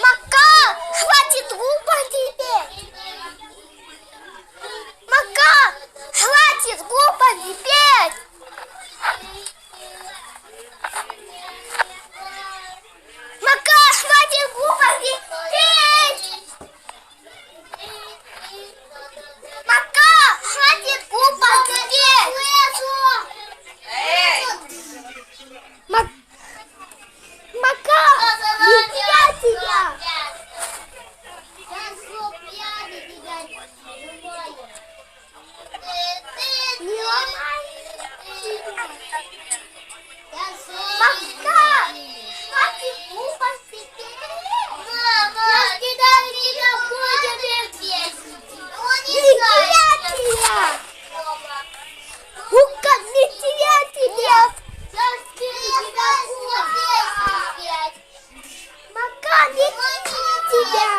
Макар, хватит глупости петь! Макар, хватит глупости петь! Макар, хватит глупости петь! Макар, хватит глупости петь! Макар, нельзя тебя! Не ломай! Макар, хватит глупости петь! Нас кидали тебя в поезд! Нельзя тебя! Лука, нельзя тебя! Макар, не тебя!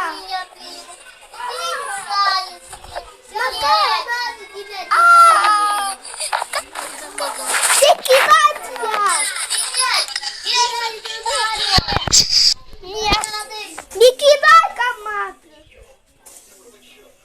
Макар! Ты кидаешь!